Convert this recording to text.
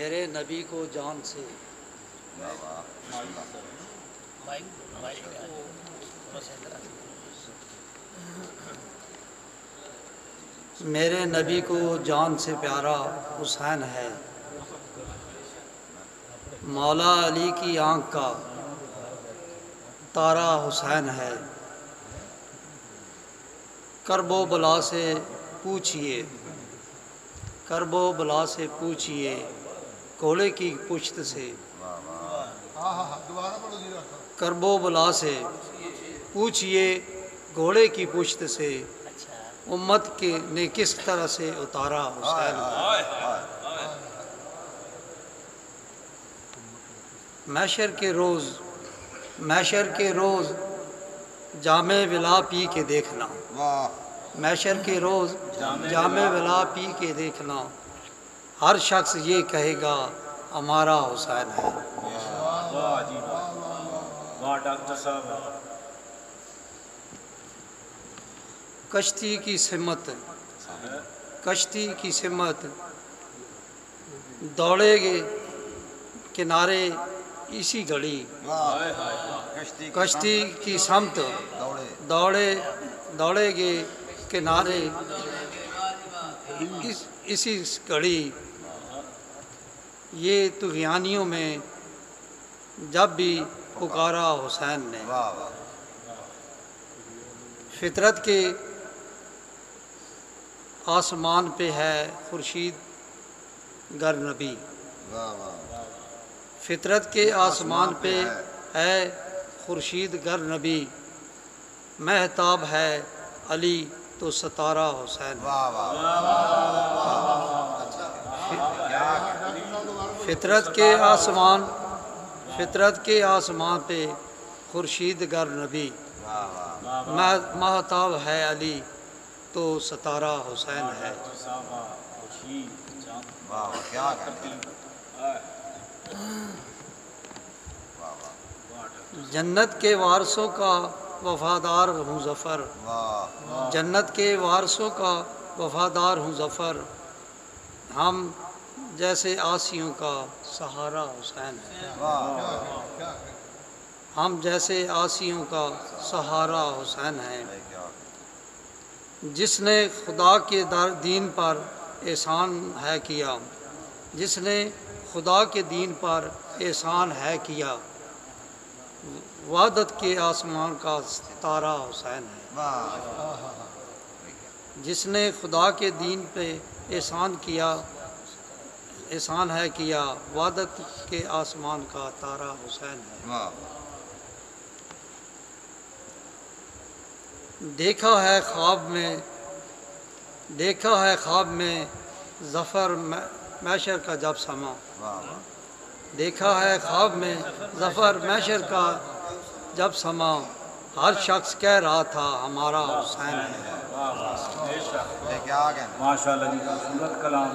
मेरे नबी को जान से मेरे नबी को जान से प्यारा हुसैन है। मौला अली की आँख का तारा हुसैन है। करबो बला से पूछिए, करबो बला से पूछिए घोड़े की पुश्त से। करबो बला से पूछिए घोड़े की पुश्त से, उम्मत के ने किस तरह से उतारा हुसैन। मैशर के रोज़ जामे विला पी के देखना। मैशर के रोज़ जामे विला पी के देखना, हर शख्स ये कहेगा हमारा हुसैन है। वाह डॉक्टर साहब। कश्ती की सिमत दौड़ेगे किनारे इसी घड़ी। कश्ती की समत दौड़ेगे किनारे इसी घड़ी। ये तुग़यानियों में जब भी पुकारा हुसैन ने। फितरत के आसमान पे है खुर्शीद गर नबी। फितरत के आसमान पे है खुर्शीद गर नबी, महताब है अली तो सतारा हुसैन। फितरत के आसमान पे खुर्शीद गर नबी, महताब है अली तो सतारा हुसैन है। जन्नत के वारसों का वफादार हूँ ज़फ़र। जन्नत के वारसों का वफादार हूँ ज़फ़र, हम जैसे आसियों का सहारा हुसैन है। हम जैसे आसियों का सहारा हुसैन है। जिसने खुदा के दीन पर एहसान है किया, जिसने खुदा के दीन पर एहसान है किया, वहदत के आसमान का तारा हुसैन है। जिसने खुदा के दीन पे एहसान है किया, वहदत के आसमान का तारा हुसैन है। देखा है ख्वाब में ज़फ़र मैशर का जब समा। देखा है ख्वाब में ज़फ़र मैशर का जब समा, हर शख्स कह रहा था हमारा हुसैन है। माशाअल्लाह जी, सूरत कलाम।